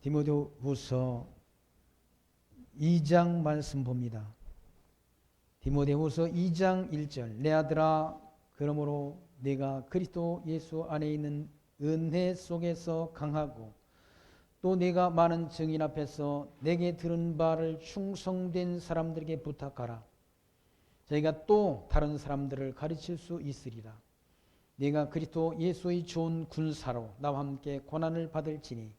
디모데후서 2장 말씀 봅니다. 디모데후서 2장 1절. 내 아들아, 그러므로 내가 그리스도 예수 안에 있는 은혜 속에서 강하고 또 내가 많은 증인 앞에서 내게 들은 바를 충성된 사람들에게 부탁하라. 저희가 또 다른 사람들을 가르칠 수 있으리라. 내가 그리스도 예수의 좋은 군사로 나와 함께 고난을 받을지니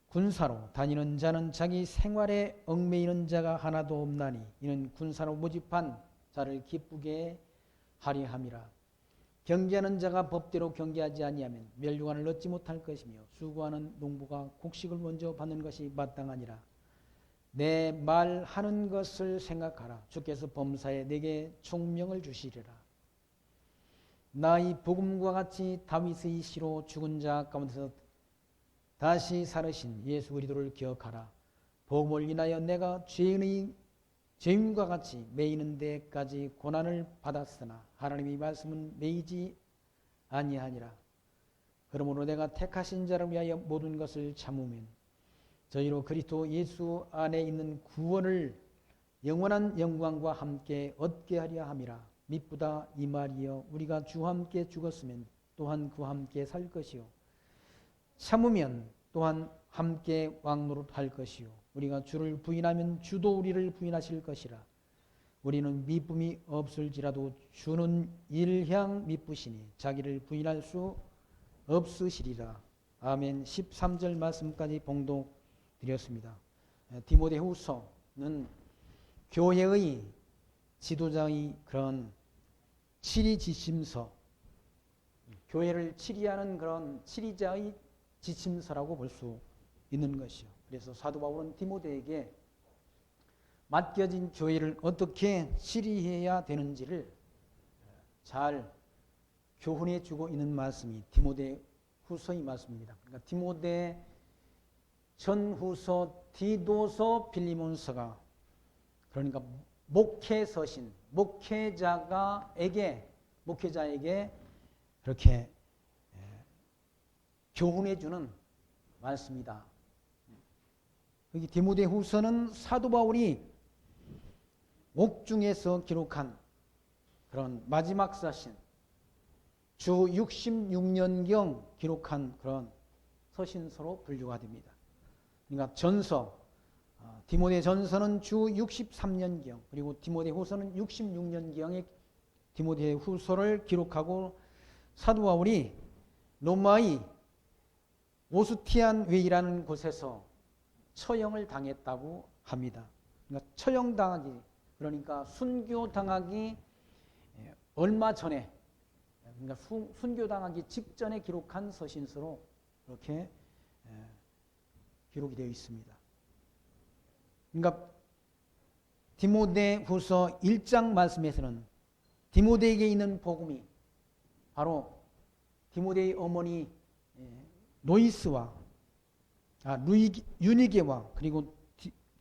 군사로 다니는 자는 자기 생활에 얽매이는 자가 하나도 없나니 이는 군사로 모집한 자를 기쁘게 하려 함이라. 경계하는 자가 법대로 경계하지 아니하면 멸류관을 얻지 못할 것이며 수고하는 농부가 곡식을 먼저 받는 것이 마땅하니라. 내 말하는 것을 생각하라. 주께서 범사에 내게 총명을 주시리라. 나의 복음과 같이 다윗의 시로 죽은 자 가운데서 다시 살으신 예수 그리스도를 기억하라. 복음을 인하여 내가 죄인과 같이 매이는 데까지 고난을 받았으나 하나님의 말씀은 매이지 아니하니라. 그러므로 내가 택하신 자를 위하여 모든 것을 참으면 저희로 그리스도 예수 안에 있는 구원을 영원한 영광과 함께 얻게 하려 함이라. 미쁘다 이 말이여, 우리가 주와 함께 죽었으면 또한 그와 함께 살 것이요 참으면 또한 함께 왕노릇할 것이요 우리가 주를 부인하면 주도 우리를 부인하실 것이라. 우리는 미쁨이 없을지라도 주는 일향 미쁘시니 자기를 부인할 수 없으시리라. 아멘. 13절 말씀까지 봉독드렸습니다. 디모데후서는 교회의 지도자의 그런 치리 지침서, 교회를 치리하는 그런 치리자의 지침서라고 볼 수 있는 것이요. 그래서 사도 바울은 디모데에게 맡겨진 교회를 어떻게 치리해야 되는지를 잘 교훈해 주고 있는 말씀이 디모데후서의 말씀입니다. 그러니까 디모데 전후서, 디도서, 빌리몬서가 그러니까 목회서신, 목회자에게 그렇게 교훈해 주는 말씀이다. 여기 디모데후서는 사도 바울이 옥중에서 기록한 그런 마지막 서신, 주 66년경 기록한 그런 서신서로 분류가 됩니다. 그러니까 전서, 디모데 전서는 주 63년경, 그리고 디모데 후서는 66년경의 디모데 후서를 기록하고 사도 바울이 로마의 오스티안 웨이라는 곳에서 처형을 당했다고 합니다. 그러니까 처형당하기, 그러니까 순교당하기 얼마 전에, 그러니까 순교당하기 직전에 기록한 서신서로 이렇게 기록이 되어 있습니다. 그러니까 디모데후서 1장 말씀에서는 디모데에게 있는 복음이 바로 디모데의 어머니 노이스와 유니게와 그리고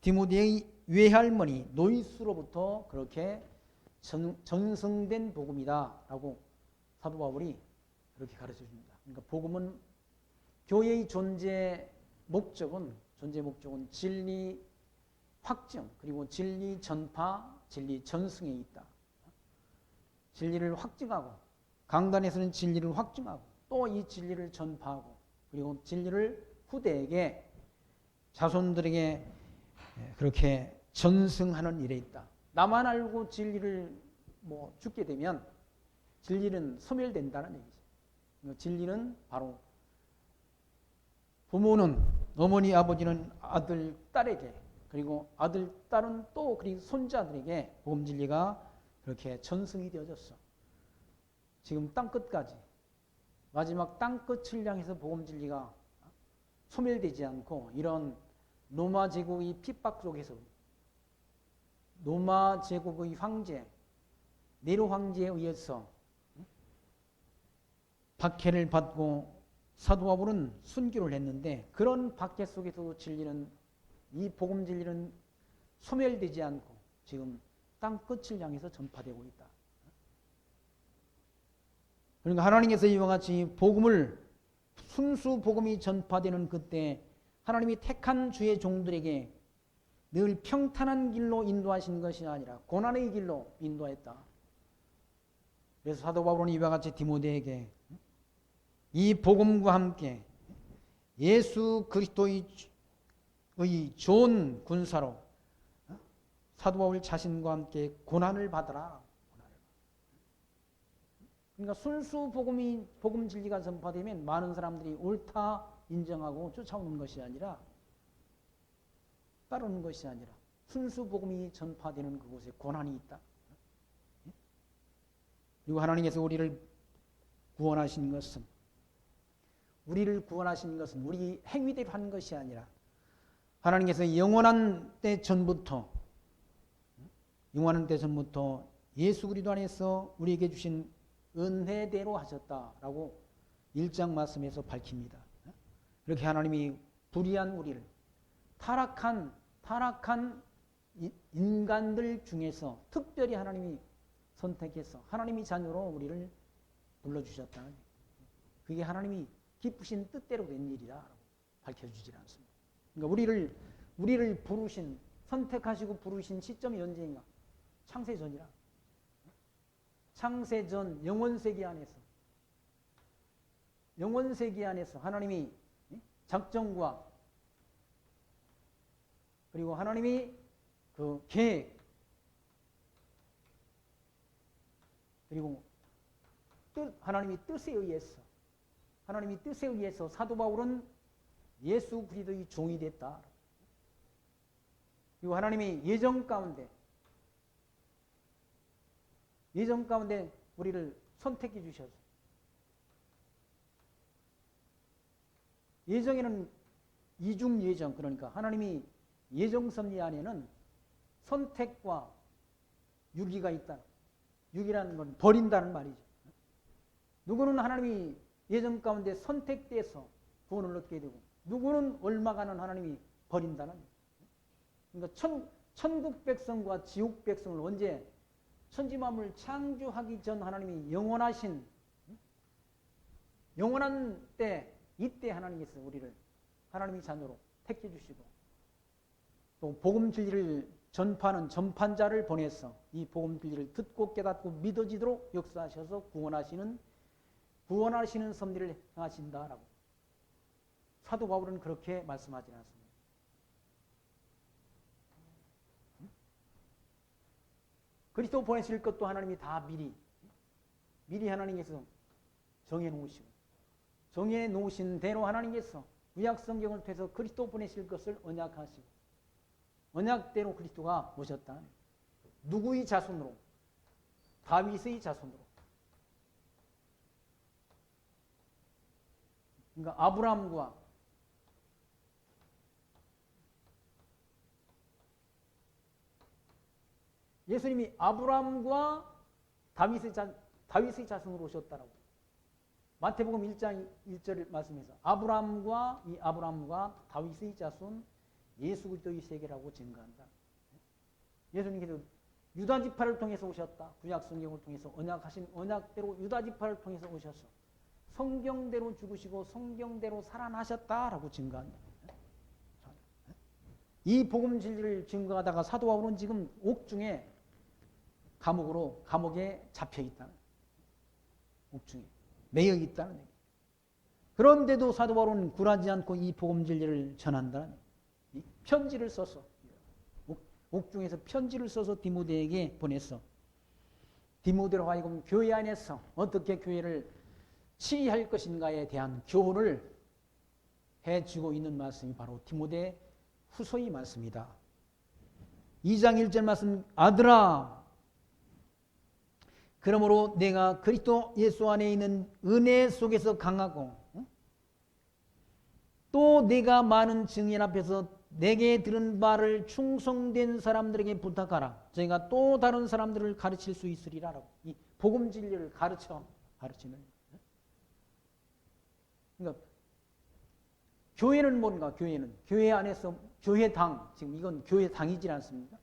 디모데의 외할머니 노이스로부터 그렇게 전승된 복음이다라고 사도 바울이 그렇게 가르쳐 줍니다. 그러니까 복음은 교회의 존재 목적은 진리 확증, 그리고 진리 전파, 진리 전승에 있다. 진리를 확증하고, 강단에서는 진리를 확증하고, 또 이 진리를 전파하고, 그리고 진리를 후대에게, 자손들에게 그렇게 전승하는 일에 있다. 나만 알고 진리를 죽게 되면 진리는 소멸된다는 얘기죠. 진리는 바로 부모는, 어머니, 아버지는 아들, 딸에게, 그리고 아들, 딸은 또 그리고 손자들에게 복음 진리가 그렇게 전승이 되어졌어. 지금 땅끝까지, 마지막 땅끝을 향해서 복음 진리가 소멸되지 않고 이런 로마 제국의 핍박 속에서 로마 제국의 황제, 네로 황제에 의해서 박해를 받고 사도 바울은 순교를 했는데 그런 박해 속에서도 이 복음 진리는 소멸되지 않고 지금 땅 끝을 향해서 전파되고 있다. 그러니까 하나님께서 이와 같이 순수 복음이 전파되는 그때 하나님이 택한 주의 종들에게 늘 평탄한 길로 인도하신 것이 아니라 고난의 길로 인도했다. 그래서 사도 바울은 이와 같이 디모데에게 이 복음과 함께 예수 그리스도의 좋은 군사로 사도 바울 자신과 함께 고난을 받아라. 그러니까 순수 복음 진리가 전파되면 많은 사람들이 옳다 인정하고 쫓아오는 것이 아니라 따르는 것이 아니라 순수 복음이 전파되는 그곳에 고난이 있다. 그리고 하나님께서 우리를 구원하신 것은 우리 행위대로 한 것이 아니라 하나님께서 영원한 때 전부터 예수 그리스도 안에서 우리에게 주신 은혜대로 하셨다라고 1장 말씀에서 밝힙니다. 이렇게 하나님이 불의한 우리를 타락한 인간들 중에서 특별히 하나님이 선택해서 하나님이 자녀로 우리를 불러주셨다. 그게 하나님이 기쁘신 뜻대로 된 일이라고 밝혀주질 않습니다. 그러니까 우리를 부르신, 선택하시고 부르신 시점이 언제인가? 창세전이라. 창세전 영원세계 안에서 하나님이 작정과 그리고 하나님이 그 계획 그리고 하나님이 뜻에 의해서 사도 바울은 예수 그리스도의 종이 됐다. 그리고 하나님이 예정 가운데 우리를 선택해 주셔서 예정에는 이중 예정, 그러니까 하나님이 예정 섭리 안에는 선택과 유기가 있다. 유기라는 건 버린다는 말이죠. 누구는 하나님이 예정 가운데 선택돼서 구원을 얻게 되고 누구는 얼마간은 하나님이 버린다는. 그러니까 천국 백성과 지옥 백성을 언제 천지 만물 창조하기 전 하나님이 영원한 때 이때 하나님께서 우리를 하나님의 자녀로 택해 주시고 또 복음 진리를 전파하는 전판자를 보내서 이 복음 진리를 듣고 깨닫고 믿어지도록 역사하셔서 구원하시는 섭리를 행하신다라고 사도 바울은 그렇게 말씀하지 않습니다. 그리스도 보내실 것도 하나님이 다 미리 하나님께서 정해 놓으신 대로 하나님께서 구약 성경을 통해서 그리스도 보내실 것을 언약하시고 언약대로 그리스도가 오셨다. 누구의 자손으로? 다윗의 자손으로. 그러니까 아브라함과 예수님이 아브라함과 다윗의 자손으로 오셨다라고. 마태복음 1장 1절 말씀에서 아브라함과 다윗의 자손 예수 그리스도의 세계라고 증거한다. 예수님께서 유다 지파를 통해서 오셨다. 구약 성경을 통해서 언약하신 언약대로 유다 지파를 통해서 오셔서 성경대로 죽으시고 성경대로 살아나셨다라고 증거한다. 이 복음 진리를 증거하다가 사도 바울은 지금 옥중에 감옥에 잡혀 있다는, 옥중에 매여 있다는 얘기. 그런데도 사도 바울은 굴하지 않고 이 복음 진리를 전한다는, 이 편지를 써서 옥중에서 편지를 써서 디모데에게 보냈어. 디모데로 하여금 교회 안에서 어떻게 교회를 치리할 것인가에 대한 교훈을 해주고 있는 말씀이 바로 디모데 후서의 말씀이다. 2장 1절 말씀, 아들아 그러므로 내가 그리스도 예수 안에 있는 은혜 속에서 강하고 또 내가 많은 증인 앞에서 내게 들은 바를 충성된 사람들에게 부탁하라. 저희가 또 다른 사람들을 가르칠 수 있으리라라고. 이 복음 진리를 가르치는. 그러니까 교회는 뭔가? 교회 안에서 교회당, 지금 이건 교회당이지 않습니까?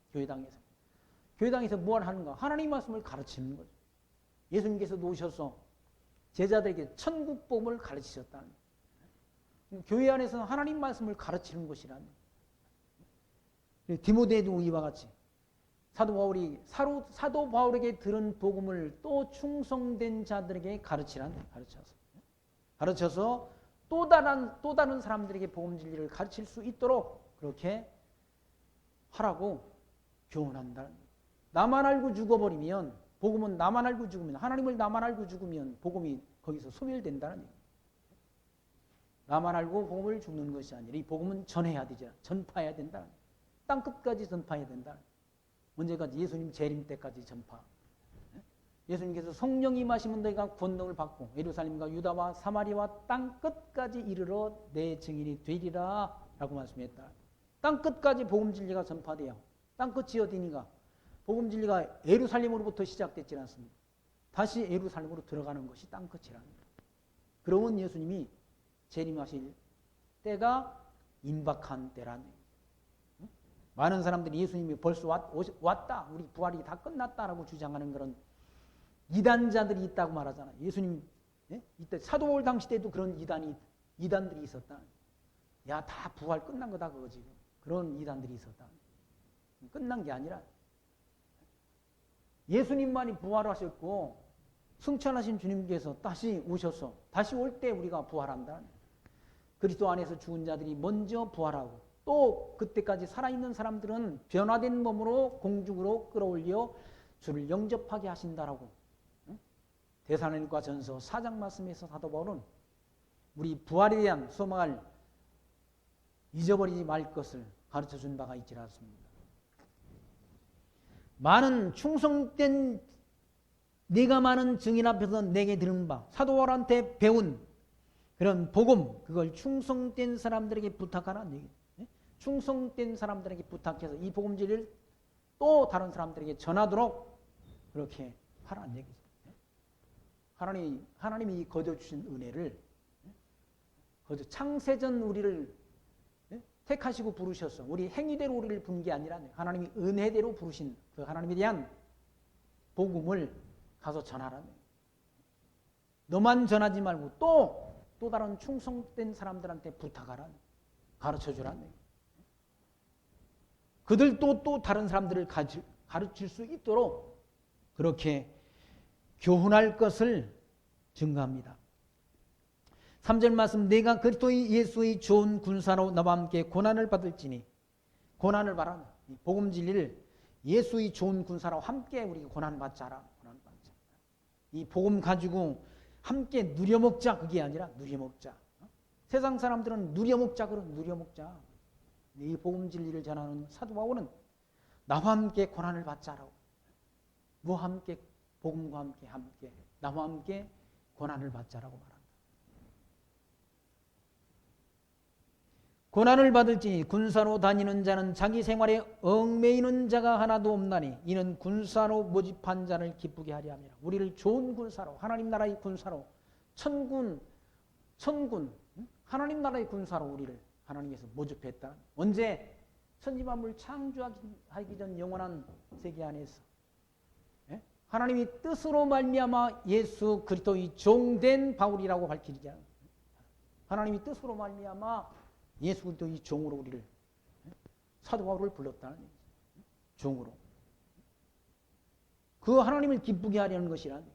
교회당에서 뭘 하는가? 하나님 말씀을 가르치는 거죠. 예수님께서 놓으셔서 제자들에게 천국 복음을 가르치셨다는 거예요. 교회 안에서는 하나님 말씀을 가르치는 것이라는. 디모데도 이와 같이 사도 바울에게 들은 복음을 또 충성된 자들에게 가르쳐서 또 다른 사람들에게 복음 진리를 가르칠 수 있도록 그렇게 하라고 교훈한다. 나만 알고 죽어버리면, 복음은 나만 알고 죽으면, 하나님을 나만 알고 죽으면 복음이 거기서 소멸된다는 얘기예요. 나만 알고 복음을 죽는 것이 아니라 이 복음은 전해야 되죠. 전파해야 된다. 땅 끝까지 전파해야 된다. 언제까지? 예수님 재림 때까지 전파. 예수님께서 성령 임하시면 너희가 권능을 받고 예루살렘과 유다와 사마리아와 땅 끝까지 이르러 내 증인이 되리라 라고 말씀했다. 땅 끝까지 복음 진리가 전파돼요. 땅 끝이 어디니까? 복음 진리가 예루살렘으로부터 시작됐지 않습니까? 다시 예루살렘으로 들어가는 것이 땅 끝이라는 거예요. 그러면 예수님이 재림하실 때가 임박한 때라는 거예요. 많은 사람들이 예수님이 벌써 왔다, 우리 부활이 다 끝났다라고 주장하는 그런 이단자들이 있다고 말하잖아요. 예수님, 이때 사도 바울 당시 때도 그런 이단들이 있었다. 야, 다 부활 끝난 거다 그거 지금. 그런 이단들이 있었다. 끝난 게 아니라 예수님만이 부활하셨고 승천하신 주님께서 다시 오셔서 다시 올 때 우리가 부활한다. 그리스도 안에서 죽은 자들이 먼저 부활하고 또 그때까지 살아있는 사람들은 변화된 몸으로 공중으로 끌어올려 주를 영접하게 하신다라고 데살로니가 전서 4장 말씀에서 사도 바울은 우리 부활에 대한 소망을 잊어버리지 말 것을 가르쳐준 바가 있지 않습니다. 많은 충성된 네가 많은 증인 앞에서 내게 들은 바 사도 바울한테 배운 그런 복음, 그걸 충성된 사람들에게 부탁하라는 얘기예요. 충성된 사람들에게 부탁해서 이 복음 진리를 또 다른 사람들에게 전하도록 그렇게 하라는 얘기죠. 하나님이 거둬주신 은혜를 창세전 우리를 택하시고 부르셔서 우리 행위대로 우리를 부른 게 아니라 하나님이 은혜대로 부르신 그 하나님에 대한 복음을 가서 전하라는 거예요. 너만 전하지 말고 또 다른 충성된 사람들한테 부탁하라는 거예요. 가르쳐주라는 거예요. 그들도 또 다른 사람들을 가르칠 수 있도록 그렇게 교훈할 것을 증거합니다. 3절 말씀, 내가 그리스도 예수의 좋은 군사로 너와 함께 고난을 받을지니, 고난을 받아. 복음 진리를 예수의 좋은 군사로 함께 우리 고난 받자라. 이 복음 가지고 함께 누려먹자, 그게 아니라 누려먹자. 세상 사람들은 누려먹자 그런 누려먹자. 이 복음 진리를 전하는 사도 바울은 나와 함께 고난을 받자라고. 뭐와 함께? 복음과 함께 나와 함께 고난을 받자라고 말합니다. 고난을 받을지니 군사로 다니는 자는 자기 생활에 얽매이는 자가 하나도 없나니 이는 군사로 모집한 자를 기쁘게 하려 함이라. 우리를 좋은 군사로, 하나님 나라의 군사로, 천군 하나님 나라의 군사로 우리를 하나님께서 모집했다. 언제? 천지만물 창조하기 전 영원한 세계 안에서 하나님이 뜻으로 말미암아 예수 그리스도의 종된 바울이라고 밝히자. 하나님이 뜻으로 말미암아 예수 그리스도의 종으로 우리를, 사도 바울을 불렀다는 얘기죠. 종으로. 그 하나님을 기쁘게 하려는 것이란.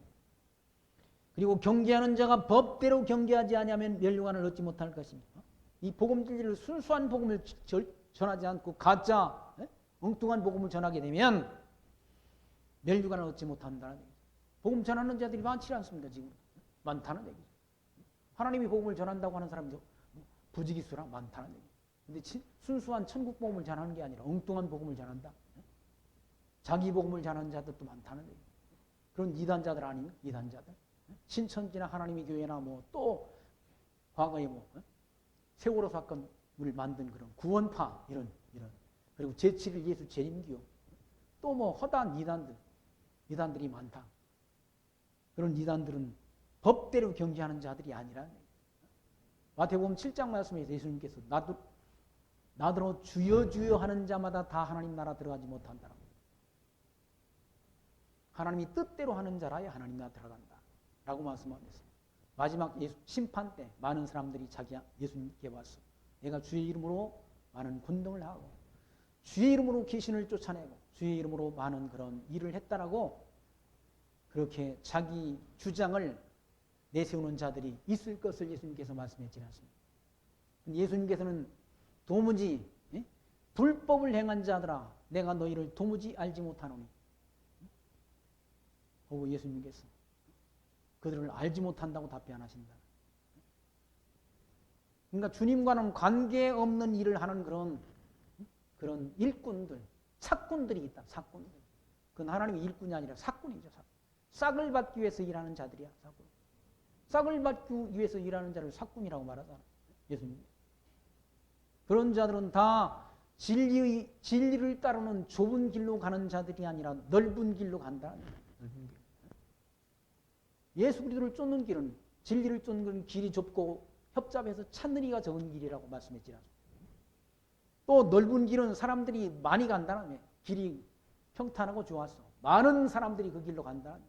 그리고 경계하는 자가 법대로 경계하지 아니하면 멸류관을 얻지 못할 것입니다. 이 복음 진리를, 순수한 복음을 전하지 않고 가짜 엉뚱한 복음을 전하게 되면 멸류관을 얻지 못한다는 얘기죠. 복음 전하는 자들이 많지 않습니까? 지금 많다는 얘기죠. 하나님이 복음을 전한다고 하는 사람도 부지기수라 많다는 얘기죠. 근데 순수한 천국 복음을 전하는 게 아니라 엉뚱한 복음을 전한다. 자기 복음을 전하는 자들도 많다는 얘기죠. 그런 이단자들 아닙니까? 이단자들. 신천지나 하나님의 교회나 또 과거에 세월호 사건을 만든 그런 구원파 이런 그리고 제7일 예수 재림기요. 또 허다한 이단들이 많다. 그런 이단들은 법대로 경계하는 자들이 아니라. 마태복음 7장 말씀에서 예수님께서 나더러 주여 주여 하는 자마다 다 하나님 나라 들어가지 못한다라고. 하나님이 뜻대로 하는 자라야 하나님 나라 들어간다 라고 말씀하셨습니다. 마지막 심판 때 많은 사람들이 자기 예수님께 와서 내가 주의 이름으로 많은 권능을 하고 주의 이름으로 귀신을 쫓아내고 주의 이름으로 많은 그런 일을 했다라고 그렇게 자기 주장을 내세우는 자들이 있을 것을 예수님께서 말씀했지 않습니까? 예수님께서는 도무지 불법을 행한 자들아 내가 너희를 도무지 알지 못하노니 하고 예수님께서 그들을 알지 못한다고 답변하신다. 그러니까 주님과는 관계없는 일을 하는 그런 일꾼들, 사꾼들이 있다. 사꾼들. 그건 하나님의 일꾼이 아니라 사꾼이죠. 사꾼. 싹을 받기 위해서 일하는 자들이야. 사꾼. 싹을 받기 위해서 일하는 자를 사꾼이라고 말하잖아. 예수님. 그런 자들은 다 진리를 따르는 좁은 길로 가는 자들이 아니라 넓은 길로 간다. 넓은 길. 예수 그리스도를 쫓는 길은 진리를 쫓는 길이 좁고 협잡해서 찾는 이가 적은 길이라고 말씀했지 않습니까? 또 넓은 길은 사람들이 많이 간다는 길이 평탄하고 좋았어. 많은 사람들이 그 길로 간다.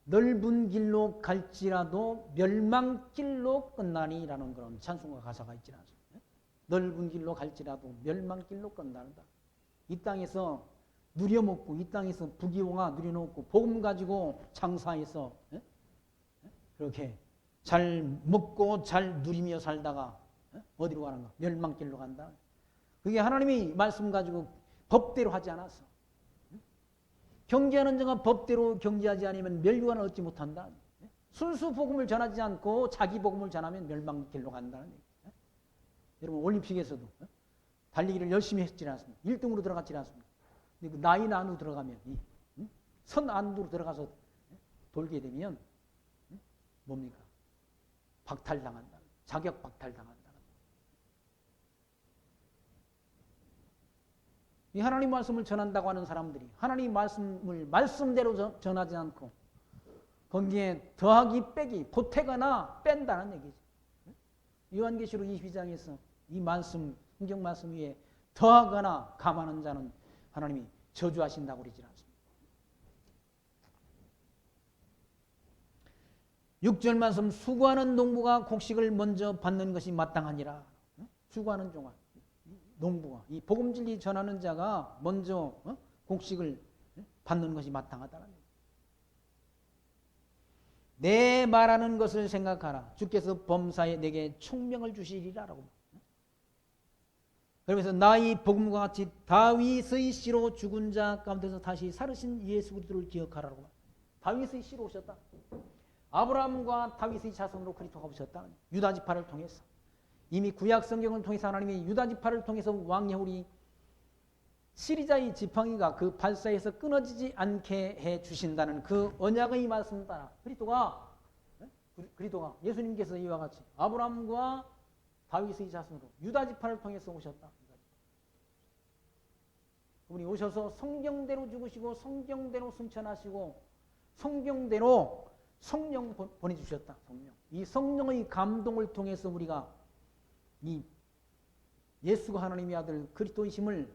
넓은 길로 갈지라도 멸망길로 끝나니라는 그런 찬송가 가사가 있지 않습니까? 넓은 길로 갈지라도 멸망길로 끝난다. 이 땅에서 누려먹고 이 땅에서 부귀영화 누려놓고 복음 가지고 장사해서 그렇게 잘 먹고 잘 누리며 살다가 어디로 가는가? 멸망길로 간다. 그게 하나님이 말씀 가지고 법대로 하지 않았어. 경제하는 자가 법대로 경제하지 않으면 멸류관을 얻지 못한다. 순수 복음을 전하지 않고 자기 복음을 전하면 멸망길로 간다는 얘기예요. 여러분 올림픽에서도 달리기를 열심히 했지 않습니까? 1등으로 들어갔지 않습니까? 근데 그 라인 안으로 들어가면 선 안으로 들어가서 돌게 되면 뭡니까? 박탈당한다. 자격 박탈당한다. 이 하나님 말씀을 전한다고 하는 사람들이 하나님 말씀을 말씀대로 전하지 않고 거기에 더하기 빼기 보태거나 뺀다는 얘기죠. 요한계시록 22장에서 이 말씀 성경 말씀 위에 더하거나 감하는 자는 하나님이 저주하신다고 그러지 않습니까? 6절 말씀 수고하는 농부가 곡식을 먼저 받는 것이 마땅하니라. 수고하는 종아 농부가 이 복음 진리 전하는 자가 먼저 곡식을 받는 것이 마땅하다는 얘기예요. 내 말하는 것을 생각하라. 주께서 범사에 내게 총명을 주시리라라고. 그러면서 나의 복음과 같이 다윗의 씨로 죽은 자 가운데서 다시 살으신 예수 그리스도를 기억하라고. 다윗의 씨로 오셨다. 아브라함과 다윗의 자손으로 그리스도가 오셨다. 유다 지파를 통해서. 이미 구약 성경을 통해서 하나님이 유다 지파를 통해서 왕야홀이 시리자의 지팡이가 그 발사에서 끊어지지 않게 해 주신다는 그 언약의 말씀 따라 그리스도가 예수님께서 이와 같이 아브라함과 다윗의 자손으로 유다 지파를 통해서 오셨다. 그분이 오셔서 성경대로 죽으시고 성경대로 승천하시고 성경대로 성령 보내주셨다. 성령. 이 성령의 감동을 통해서 우리가 이 예수가 하나님의 아들 그리스도이심을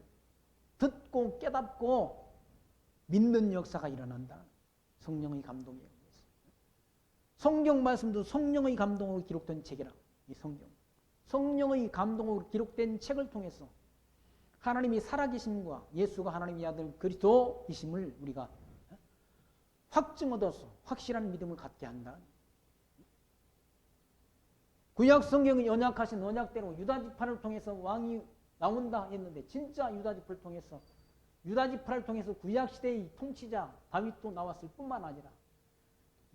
듣고 깨닫고 믿는 역사가 일어난다. 성령의 감동에 의해서. 성경 말씀도 성령의 감동으로 기록된 책이라. 이 성경. 성령의 감동으로 기록된 책을 통해서 하나님이 살아계심과 예수가 하나님의 아들 그리스도이심을 우리가 확증 얻어서 확실한 믿음을 갖게 한다. 구약 성경이 언약하신 언약대로 유다 지파를 통해서 왕이 나온다 했는데 진짜 유다 지파를 통해서 구약 시대의 통치자 다윗도 나왔을 뿐만 아니라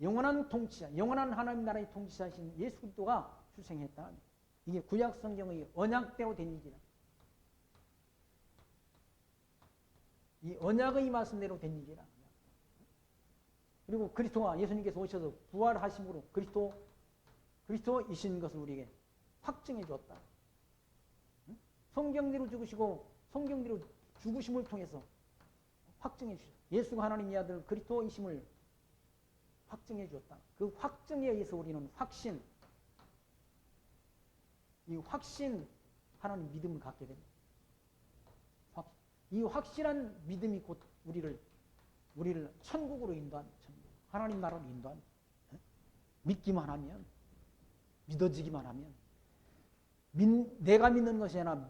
영원한 통치자, 영원한 하나님 나라의 통치자이신 예수 그리스도가 출생했다. 이게 구약 성경의 언약대로 된 일이다. 이 언약의 말씀대로 된 일이라. 그리고 그리스도가 예수님께서 오셔서 부활하심으로 그리스도이신 것을 우리에게 확증해 주었다. 성경대로 죽으시고 성경대로 죽으심을 통해서 확증해 주셨다. 예수가 하나님의 아들 그리스도이심을 확증해 주었다. 그 확증에 의해서 우리는 이 확신하는 믿음을 갖게 됩니다. 이 확실한 믿음이 곧 우리를 천국으로 인도합니다. 하나님 나라로 인도합니다. 믿기만 하면, 믿어지기만 하면, 내가 믿는 것이 아니라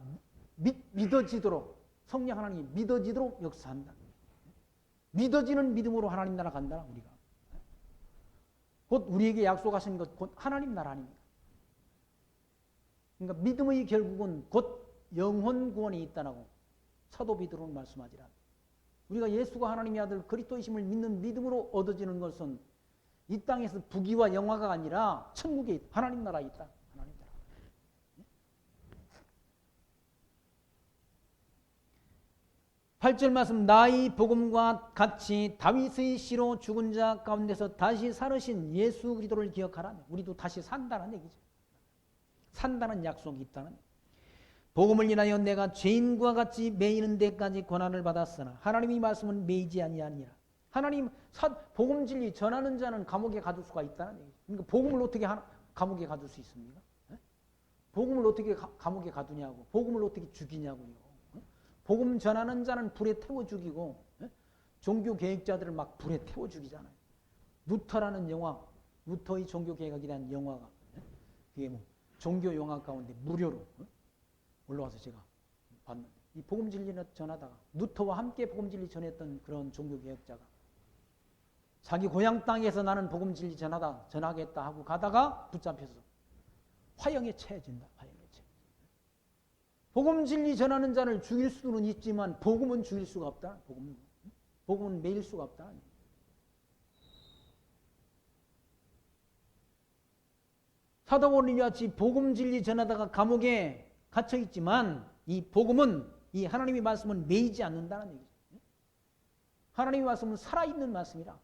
믿어지도록, 성령 하나님이 믿어지도록 역사한다. 믿어지는 믿음으로 하나님 나라 간다. 우리가 곧 우리에게 약속하신 것 곧 하나님 나라 아닙니까? 그러니까 믿음의 결국은 곧 영혼 구원이 있다라고 사도 베드로는 말씀하지라. 우리가 예수가 하나님의 아들 그리스도이심을 믿는 믿음으로 얻어지는 것은 이 땅에서 부귀와 영화가 아니라 천국에 있다. 하나님 나라에 있다. 하나님 나라. 8절 말씀, 나의 복음과 같이 다윗의 씨로 죽은 자 가운데서 다시 살으신 예수 그리스도를 기억하라. 우리도 다시 산다는 얘기죠. 산다는 약속이 있다는 얘기죠. 복음을 인하여 내가 죄인과 같이 매이는 데까지 고난을 받았으나 하나님의 말씀은 매이지 아니하니라. 하나님 복음 진리 전하는 자는 감옥에 가둘 수가 있다는 얘기죠. 그러니까 복음을 어떻게 감옥에 가둘 수 있습니까? 복음을 어떻게 감옥에 가두냐고. 복음을 어떻게 죽이냐고요. 복음 전하는 자는 불에 태워 죽이고 종교 개혁자들을 막 불에 태워 죽이잖아요. 루터라는 영화, 루터의 종교 개혁이라는 영화가 그게 뭐 종교 영화 가운데 무료로 올라와서 제가 봤는데 이 복음 진리를 전하다가 루터와 함께 복음 진리 전했던 그런 종교 개혁자가 자기 고향 땅에서 나는 복음 진리 전하겠다 하고 가다가 붙잡혀서 화형에 처해진다. 화형에 처해. 복음 진리 전하는 자를 죽일 수는 있지만 복음은 죽일 수가 없다. 복음은 매일 수가 없다. 사도 바울이 같이 복음 진리 전하다가 감옥에 갇혀 있지만 이 복음은 이 하나님의 말씀은 매이지 않는다는 얘기죠. 하나님의 말씀은 살아있는 말씀이라.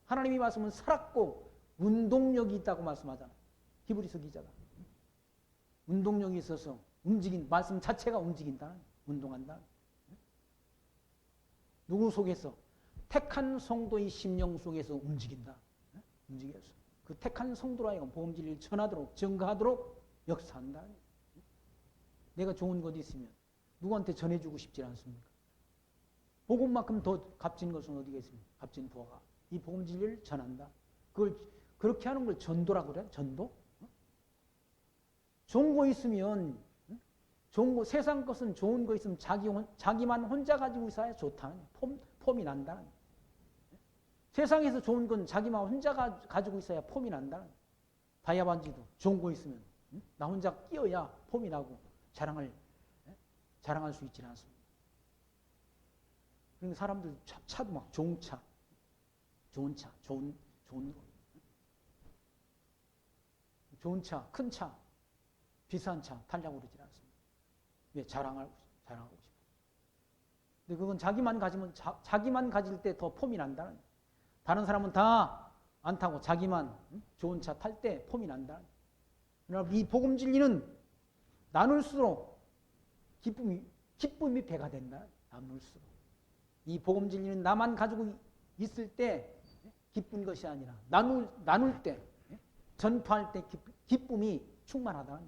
하나님의 말씀은 살았고 운동력이 있다고 말씀하잖아요. 히브리서 기자가. 운동력이 있어서 말씀 자체가 움직인다. 운동한다. 누구 속에서? 택한 성도의 심령 속에서 움직인다. 움직여서. 그 택한 성도로 하여금 복음 진리를 전하도록 증거하도록 역사한다. 내가 좋은 것 있으면 누구한테 전해주고 싶지 않습니까? 복음만큼 더 값진 것은 어디가 있습니까? 값진 부하가 이 복음 진리를 전한다. 그걸 그렇게 하는 걸 전도라고 그래? 전도? 좋은 거 있으면 좋은 거, 세상 것은 좋은 거 있으면 자기만 혼자 가지고 있어야 좋다. 폼이 난다. 세상에서 좋은 건 자기만 혼자 가지고 있어야 폼이 난다. 다이아 반지도 좋은 거 있으면 나 혼자 끼어야 폼이 나고 자랑할 수 있지는 않습니다. 그러니까 사람들 차도 막 좋은 차, 좋은 차, 좋은 거. 좋은 차, 큰 차, 비싼 차 타려고 그러지 않습니다. 왜? 자랑하고 싶어. 근데 그건 자기만 가질 때 더 폼이 난다는 거예요. 다른 사람은 다 안 타고 자기만 좋은 차 탈 때 폼이 난다. 그러나 이 복음 진리는 나눌수록 기쁨이 배가 된다. 나눌수록. 이 복음 진리는 나만 가지고 있을 때 기쁜 것이 아니라 나눌 때, 전파할 때 기쁨이 충만하다.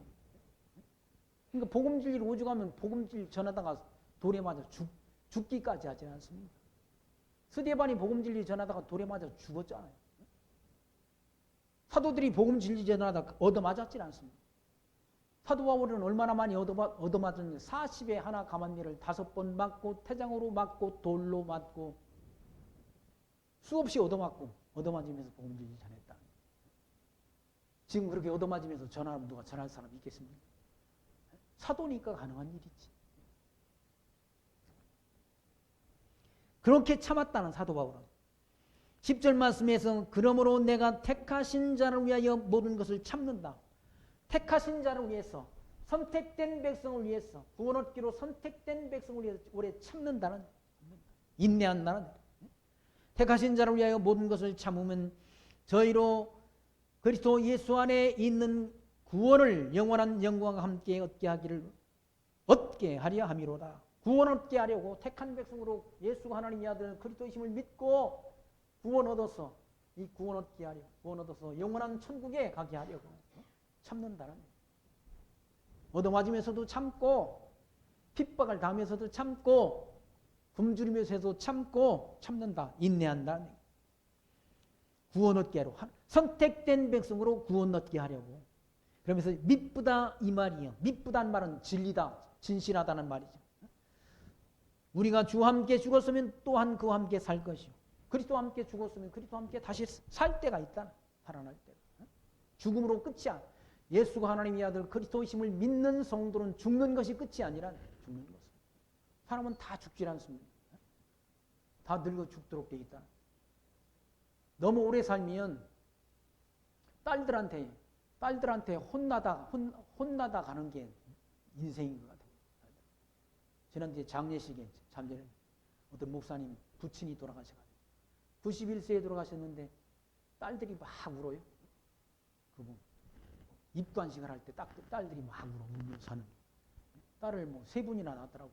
그러니까 복음 진리를 오죽하면 복음 진리 전하다가 돌에 맞아 죽기까지 하지 않습니까? 스데반이 복음 진리 전하다가 돌에 맞아 죽었잖아요. 사도들이 복음 진리 전하다가 얻어맞았지 않습니까? 사도 바울은 얼마나 많이 얻어맞았는지 40에 하나 가만니를 5번 맞고 태장으로 맞고 돌로 맞고 수없이 얻어맞으면서 복음 진리 전했다. 지금 그렇게 얻어맞으면서 전하면 누가 전할 사람이 있겠습니까? 사도니까 가능한 일이지. 그렇게 참았다는 사도 바울은 10절 말씀에서 그러므로 내가 택하신 자를 위하여 모든 것을 참는다. 택하신 자를 위해서 선택된 백성을 위해서 구원 얻기로 선택된 백성을 위해서 오래 참는다는 인내한다는 택하신 자를 위하여 모든 것을 참으면 저희로 그리스도 예수 안에 있는 구원을 영원한 영광과 함께 얻게 하려 함이로다. 구원 얻게 하려고 택한 백성으로 예수가 하나님의 아들 그리스도이심을 믿고 구원 얻어서 이 구원 얻게 하려 구원 얻어서 영원한 천국에 가게 하려고 참는다는 거예요. 얻어맞으면서도 참고 핍박을 당하면서도 참고 굶주리면서도 참고 참는다. 인내한다. 구원 얻게 하려 선택된 백성으로 구원 얻게 하려고. 그러면서 미쁘다 이 말이에요. 미쁘다는 말은 진리다, 진실하다는 말이죠. 우리가 주와 함께 죽었으면 또한 그와 함께 살 것이요. 그리스도와 함께 죽었으면 그리스도와 함께 다시 살 때가 있다. 살아날 때가. 죽음으로 끝이야. 예수가 하나님의 아들 그리스도이심을 믿는 성도는 죽는 것이 끝이 아니라 죽는 것은. 사람은 다 죽질 않습니다. 다 늙어 죽도록 되어 있다. 너무 오래 살면 딸들한테 혼나다 가는 게 인생인 것 같아요. 지난주에 장례식에 잠전에 어떤 목사님 부친이 돌아가셔가지고 91세에 돌아가셨는데 딸들이 막 울어요. 그분 입관식을 할 때 딱 딸들이 막 울면서 하는 딸을 뭐 3분이나 낳았더라고.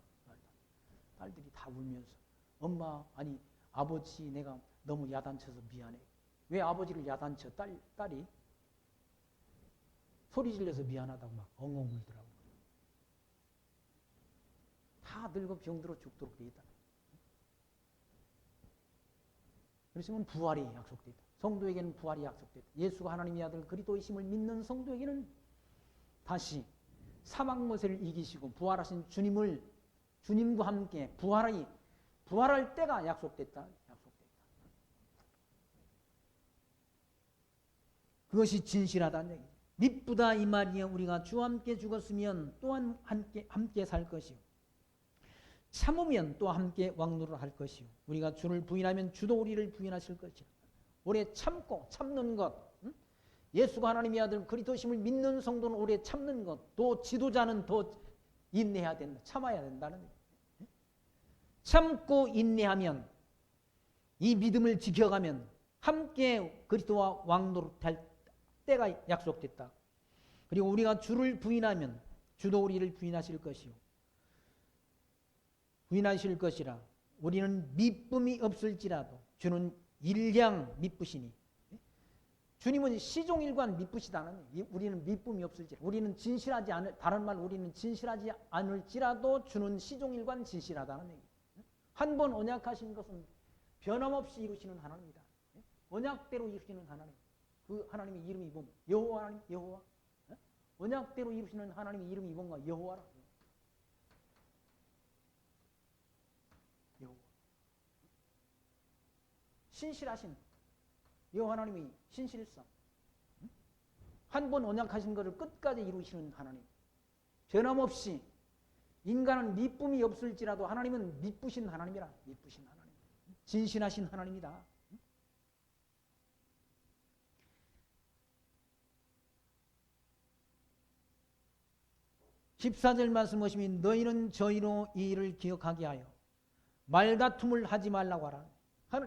딸들이 다 울면서 엄마 아니 아버지 내가 너무 야단쳐서 미안해. 왜 아버지를 야단쳐? 딸이 소리 질러서 미안하다고 막 엉엉 울더라고. 다 늙어 병들어 죽도록 되어 있다. 그렇지만 부활이 약속되어 있다. 성도에게는 부활이 약속되어 있다. 예수가 하나님의 아들 그리스도이심을 믿는 성도에게는 다시 사망못을 이기시고 부활하신 주님과 함께 부활할 때가 약속됐다. 그것이 진실하다는 얘기죠. 미쁘다 이 말이여 우리가 주와 함께 죽었으면 또한 함께 살 것이요. 참으면 또 함께 왕노를 할 것이요. 우리가 주를 부인하면 주도 우리를 부인하실 것이요. 오래 참는 것. 예수가 하나님의 아들 그리스도심을 믿는 성도는 오래 참는 것. 또 지도자는 더 인내해야 된다. 참아야 된다는 거예요. 참고 인내하면 이 믿음을 지켜가면 함께 그리스도와 왕노릇할 때가 약속됐다. 그리고 우리가 주를 부인하면 주도 우리를 부인하실 것이요. 부인하실 것이라. 우리는 미쁨이 없을지라도 주는 일량 미쁘시니. 주님은 시종일관 미쁘시다는 거예요. 우리는 미쁨이 없을지라도. 우리는 진실하지 않을, 다른 말 우리는 진실하지 않을지라도 주는 시종일관 진실하다는 얘기예요. 한 번 언약하신 것은 변함없이 이루시는 하나님이다. 언약대로 이루시는 하나님. 그 하나님의 이름이 뭡니까? 여호와 하나님, 여호와. 언약대로 이루시는 하나님의 이름이 뭔가? 여호와라. 여호와. 신실하신 여호와 하나님의 신실성. 한 번 언약하신 것을 끝까지 이루시는 하나님. 변함없이 인간은 미쁨이 없을지라도 하나님은 미쁘신 하나님이라. 미쁘신 하나님. 진실하신 하나님이다. 14절 말씀하시니 너희는 저희로 이 일을 기억하게 하여 말다툼을 하지 말라고 하라.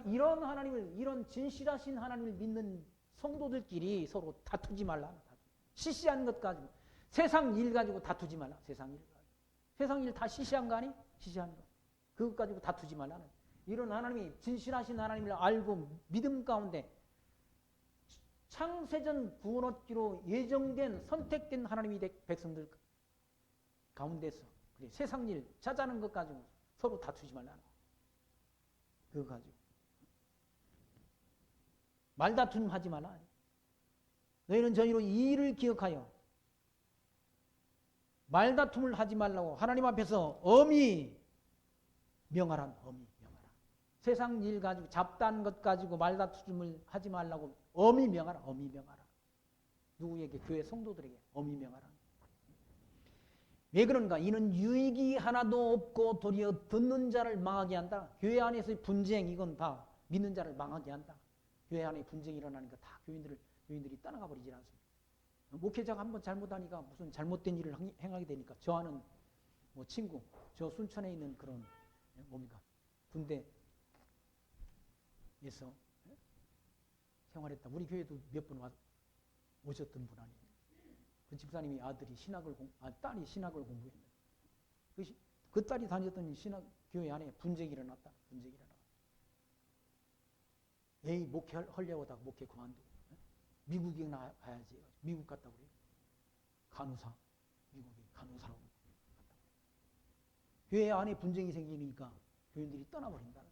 이런 하나님을, 이런 진실하신 하나님을 믿는 성도들끼리 서로 다투지 말라. 시시한 것 가지고, 세상 일 가지고 다투지 말라. 세상 일 가지고. 세상 일 다 시시한 거 아니? 시시한 거. 그것 가지고 다투지 말라. 이런 하나님이 진실하신 하나님을 알고 믿음 가운데 창세전 구원 얻기로 예정된 선택된 하나님이 백성들 가운데서 세상 일 자자는 것 가지고 서로 다투지 말라는 거. 그거 가지고 말다툼 하지 말라. 너희는 저희로 이 일을 기억하여 말다툼을 하지 말라고 하나님 앞에서 엄히 명하라. 엄히 명하라. 세상 일 가지고 잡다한 것 가지고 말다툼을 하지 말라고 엄히 명하라. 엄히 명하라. 누구에게? 교회 성도들에게 엄히 명하라. 왜 그런가? 이는 유익이 하나도 없고 도리어 듣는 자를 망하게 한다. 교회 안에서의 분쟁, 이건 다 믿는 자를 망하게 한다. 교회 안에 분쟁이 일어나니까 다 교인들이 떠나가 버리지 않습니다. 목회자가 한번 잘못하니까 무슨 잘못된 일을 행하게 되니까 저 아는 뭐 친구, 저 순천에 있는 그런 뭡니까? 군대에서 생활했다. 우리 교회도 몇 분 오셨던 분 아니에요. 그 집사님이 딸이 신학을 공부했는데 그 딸이 다녔던 교회 안에 분쟁이 일어났다. 에이 목회하려고 하다가 목회 그만두고 미국에 가야지. 미국 갔다 그래요. 미국에 간호사라고 갔다. 교회 안에 분쟁이 생기니까 교인들이 떠나버린다.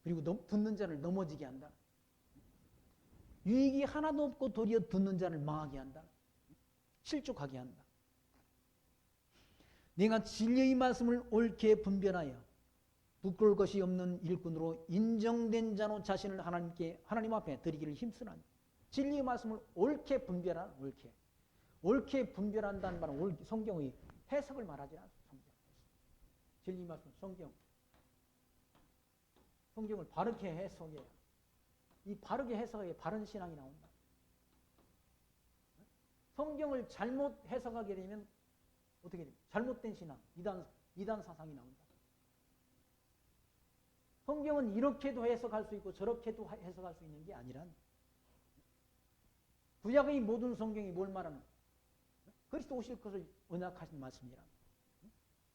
그리고 듣는 자를 넘어지게 한다. 유익이 하나도 없고 도리어 듣는 자를 망하게 한다. 실족하게 한다. 내가 진리의 말씀을 옳게 분별하여 부끄러울 것이 없는 일꾼으로 인정된 자로 자신을 하나님 앞에 드리기를 힘쓰나니. 진리의 말씀을 옳게 분별하라. 옳게 분별한다는 말은 성경의 해석을 말하지 않아요. 진리의 말씀, 성경을 바르게 해석해야. 이 바르게 해석해야 바른 신앙이 나온다. 성경을 잘못 해석하게 되면 어떻게 됩니까? 잘못된 신앙, 이단 사상이 나온다. 성경은 이렇게도 해석할 수 있고 저렇게도 해석할 수 있는 게 아니란, 구약의 모든 성경이 뭘 말하는? 그리스도 오실 것을 언약하신 말씀이란.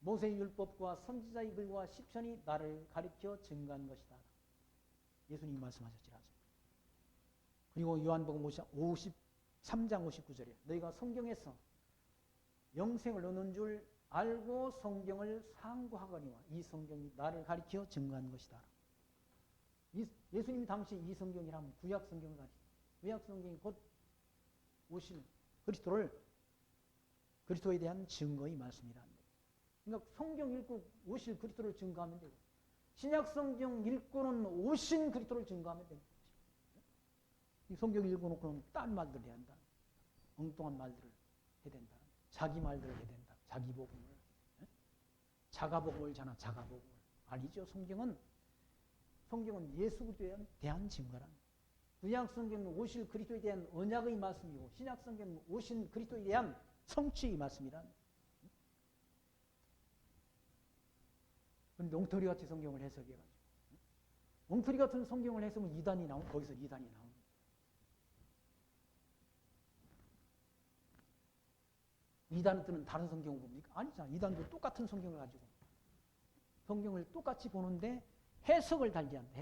모세의 율법과 선지자의 글과 시편이 나를 가리켜 증거한 것이다. 예수님이 말씀하셨지 않습니까? 그리고 요한복음 53장 59절에 너희가 성경에서 영생을 얻는 줄 알고 성경을 상고하거니와 이 성경이 나를 가리켜 증거한 것이다. 예수님이 당시 이 성경이라면 구약 성경을 가리켜. 구약 성경이 곧 오실 그리스도에 대한 증거의 말씀이라는 거예요. 그러니까 성경 읽고 오실 그리스도를 증거하면 되고, 신약 성경 읽고는 오신 그리스도를 증거하면 되는 거죠. 이 성경 읽어놓고는 딴 말들을 해야 한다. 엉뚱한 말들을 해야 된다. 자기 말들을 해야 된다. 자기 복음을. 자가복음을 전하 자가복음을. 아니죠. 성경은 예수 그리스도에 대한 증거란. 구약 성경은 오실 그리스도에 대한 언약의 말씀이고, 신약 성경은 오신 그리스도에 대한 성취의 말씀이란. 그런데 엉터리 같이 성경을 해석해가지고, 엉터리 같은 성경을 해석하면 거기서 이단이 나옵니다. 이단들은 다른 성경을 봅니까? 아니잖아. 이단도 똑같은 성경을 가지고 성경을 똑같이 보는데 해석을 달리한다.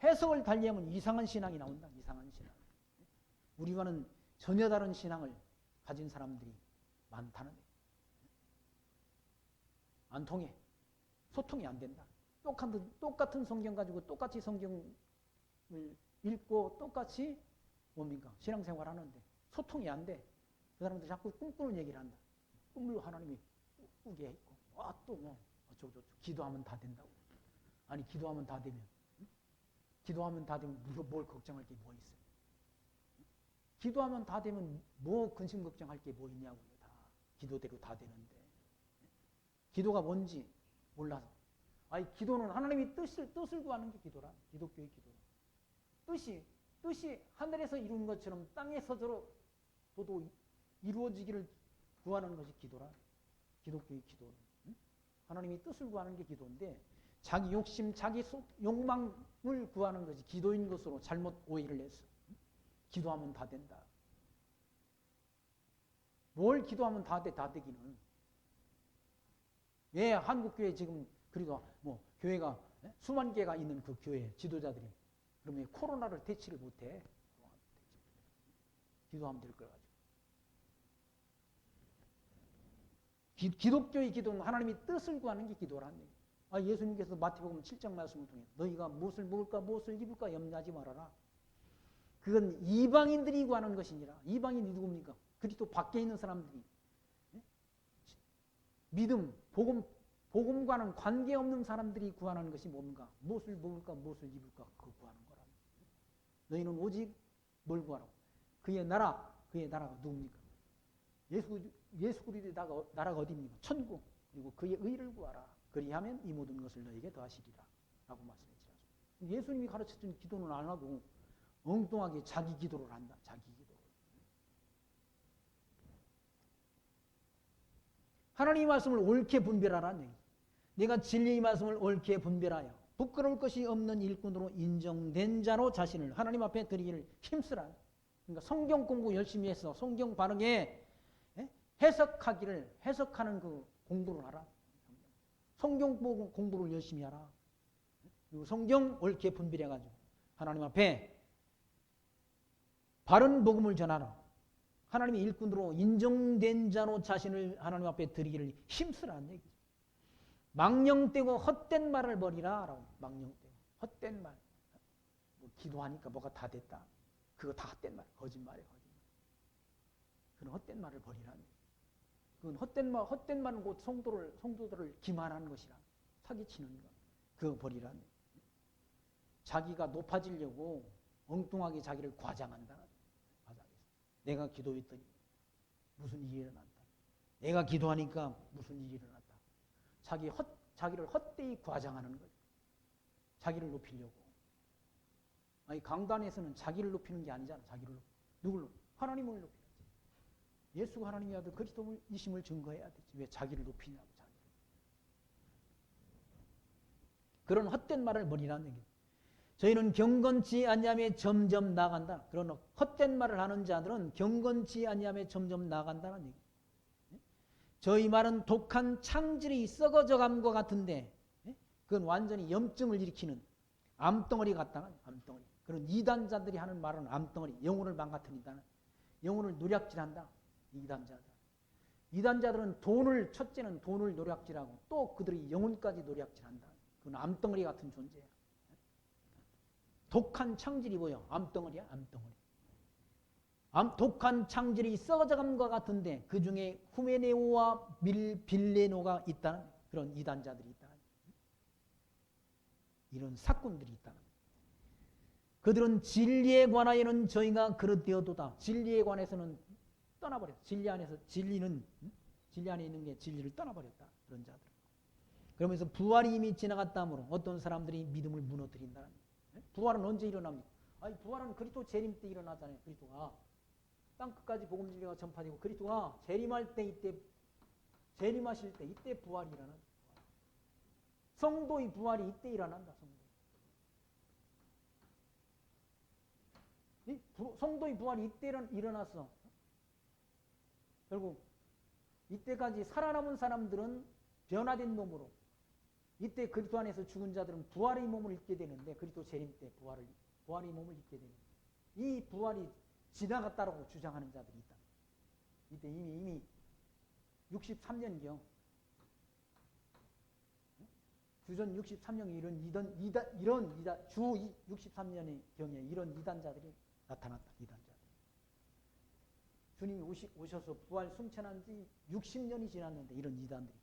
해석을 달리하면 이상한 신앙이 나온다. 이상한 신앙. 우리와는 전혀 다른 신앙을 가진 사람들이 많다는 거예요. 안 통해. 소통이 안 된다. 똑같은 성경 가지고 똑같이 성경을 읽고 똑같이 뭡니까? 신앙생활 하는데 소통이 안 돼. 그 사람들 자꾸 꿈꾸는 얘기를 한다. 꿈을 하나님이 꾸게 했고, 또 뭐 어쩌고 기도하면 다 된다고. 아니 기도하면 다 되면, 기도하면 다 되면 뭘 걱정할 게 뭐 있어요? 기도하면 다 되면 뭐 근심 걱정할 게 뭐 있냐고요. 다 기도대로 다 되는데. 기도가 뭔지 몰라서. 아니 기도는 하나님이 뜻을 구하는 게 기도라. 기독교의 기도는. 뜻이 하늘에서 이룬 것처럼 땅에서도 이루어지기를 구하는 것이 기도라. 기독교의 기도는. 하나님이 뜻을 구하는 게 기도인데, 자기 욕심, 자기 욕망을 구하는 것이 기도인 것으로 잘못 오해를 했어. 기도하면 다 된다. 뭘 기도하면 다 되기는. 왜 한국교회 지금 그래도 뭐 교회가 수만 개가 있는 그 교회 지도자들이 그러면 코로나를 대치를 못해? 기도하면 될 걸 가지고. 기독교의 기도는 하나님이 뜻을 구하는 게 기도라는 얘기예요. 예수님께서 마태복음 7장 말씀을 통해 너희가 무엇을 먹을까 무엇을 입을까 염려하지 말아라. 그건 이방인들이 구하는 것이니라. 이방인이 누굽니까? 그리스도 밖에 있는 사람들이. 믿음, 복음과는 관계없는 사람들이 구하는 것이 뭡니까? 무엇을 먹을까 무엇을 입을까 그거 구하는 거라. 너희는 오직 뭘 구하라고? 그의 나라가 누굽니까? 예수 그리스도의 나라가 어디입니까? 천국. 그리고 그의 의를 구하라. 그리하면 이 모든 것을 너에게 더하시리라. 라고 말씀했죠. 예수님이 가르쳐준 기도는 안 하고 엉뚱하게 자기 기도를 한다. 자기 기도를. 하나님의 말씀을 옳게 분별하라는 얘기. 내가 진리의 말씀을 옳게 분별하여 부끄러울 것이 없는 일꾼으로 인정된 자로 자신을 하나님 앞에 드리기를 힘쓰라. 그러니까 성경 공부 열심히 해서 성경 바르게 해석하는 그 공부를 하라. 성경 공부를 열심히 하라. 그리고 성경 옳게 분별해가지고 하나님 앞에 바른 복음을 전하라. 하나님의 일꾼으로 인정된 자로 자신을 하나님 앞에 드리기를 힘쓰라는 얘기죠. 망령되고 헛된 말을 버리라. 라고. 망령되고 헛된 말. 뭐 기도하니까 뭐가 다 됐다. 그거 다 헛된 말, 거짓말이에요. 거짓말. 그런 헛된 말을 버리라는 거예요. 그건 헛된 말은 곧 성도들을 기만하는 것이라. 사기치는 거. 그거 버리라는 거예요. 자기가 높아지려고 엉뚱하게 자기를 과장한다. 내가 기도했더니 무슨 일이 일어난다. 내가 기도하니까 무슨 일이 일어났다. 자기를 헛되이 과장하는 거예요. 자기를 높이려고. 아니, 강단에서는 자기를 높이는 게 아니잖아. 자기를 누굴? 하나님을 높여야지. 예수가 하나님의 아들 그리스도이심을 증거해야 되지. 왜 자기를 높이냐고. 자기를. 그런 헛된 말을 버리라는 얘기예요. 저희는 경건치 아니하며 점점 나아간다. 그런 헛된 말을 하는 자들은 경건치 아니하며 점점 나아간다는 얘기예요. 저희 말은 독한 창질이 썩어져감과 같은데 그건 완전히 염증을 일으키는 암덩어리 같다는 암덩어리. 그런 이단자들이 하는 말은 암덩어리, 영혼을 망가뜨린다는, 영혼을 노략질한다. 이단자들은 첫째는 돈을 노략질하고 또 그들이 영혼까지 노략질한다. 그건 암덩어리 같은 존재야. 독한 창질이 뭐야? 암덩어리야, 암덩어리. 독한 창질이 썩어져감과 같은데 그 중에 후메네오와 빌레노가 있다는 그런 이단자들이 있다는, 이런 사꾼들이 있다는. 그들은 진리에 관하여는 저희가 그릇되어도다. 진리에 관해서는 떠나버렸다. 진리 안에 있는 게 진리를 떠나버렸다. 그런 자들. 그러면서 부활이 이미 지나갔다므로 어떤 사람들이 믿음을 무너뜨린다는. 부활은 언제 일어납니까? 아니, 부활은 그리스도 재림 때 일어나잖아요. 그리스도가 땅끝까지 복음 진리가 전파되고 그리스도가 재림할 때, 이때 재림하실 때 이때 부활이 일어난다. 성도의 부활이 이때 일어난다. 성도의 부활이 이때 일어났어. 결국 이때까지 살아남은 사람들은 변화된 몸으로, 이때 그리스도 안에서 죽은 자들은 부활의 몸을 입게 되는데, 그리스도 재림 때 부활의 몸을 입게 되는데, 이 부활이 지나갔다라고 주장하는 자들이 있다. 이때 이미 63년경 주전 63년에 이런 주 63년의 경에 이런 이단자들이 나타났다. 이단자들. 주님이 오셔서 부활 승천한 지 60년이 지났는데 이런 이단들이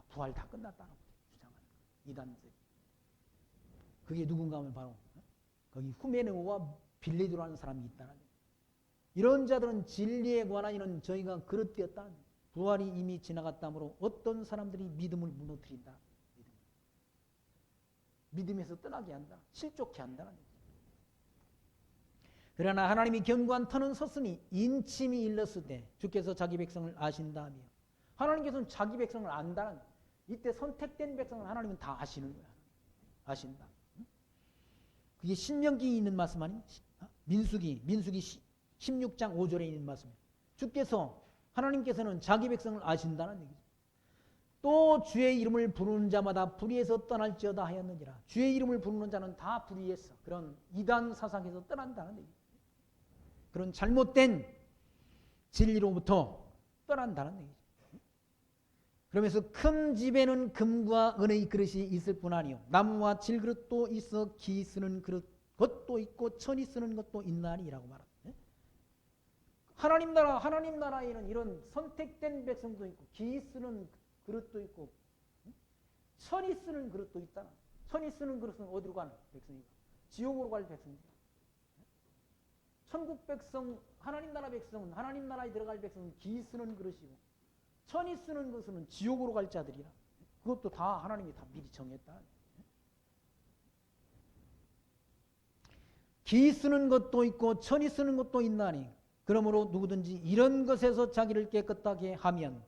부활 다 끝났다라고 주장하는 거예요. 이단들. 그게 누군가 하면 바로 거기 후메네오와 빌레도라는 사람이 있다는 거예요. 이런 자들은 진리에 관하여는 저희가 그릇되었다. 부활이 이미 지나갔다므로 어떤 사람들이 믿음을 무너뜨린다. 믿음에서 떠나게 한다. 실족케 한다는 거예요. 그러나 하나님이 견고한 터는 섰으니 인침이 일렀을 때 주께서 자기 백성을 아신다며. 하나님께서는 자기 백성을 안다는 거예요. 이때 선택된 백성을 하나님은 다 아시는 거야. 아신다. 그게 신명기에 있는 말씀 아닙니까? 민수기 16장 5절에 있는 말씀이에요. 하나님께서는 자기 백성을 아신다는 얘기죠. 또 주의 이름을 부르는 자마다 불의에서 떠날지어다 하였느니라. 주의 이름을 부르는 자는 다 불의했어. 그런 이단 사상에서 떠난다는 얘기죠. 그런 잘못된 진리로부터 떠난다는 얘기죠. 그러면서 큰 집에는 금과 은의 그릇이 있을 뿐 아니요 나무와 질그릇도 있어 기 쓰는 것도 있고 천이 쓰는 것도 있나니라고 말합니다. 하나님 나라에는 이런 선택된 백성도 있고 기 쓰는 그릇도 있고 천이 쓰는 그릇도 있다. 천이 쓰는 그릇은 어디로 가는 백성이고 지옥으로 갈 백성이다. 천국 백성, 하나님 나라 백성은, 하나님 나라에 들어갈 백성은 기 쓰는 그릇이고 천이 쓰는 것은 지옥으로 갈 자들이라. 그것도 다 하나님이 다 미리 정했다. 기 쓰는 것도 있고 천이 쓰는 것도 있나니 그러므로 누구든지 이런 것에서 자기를 깨끗하게 하면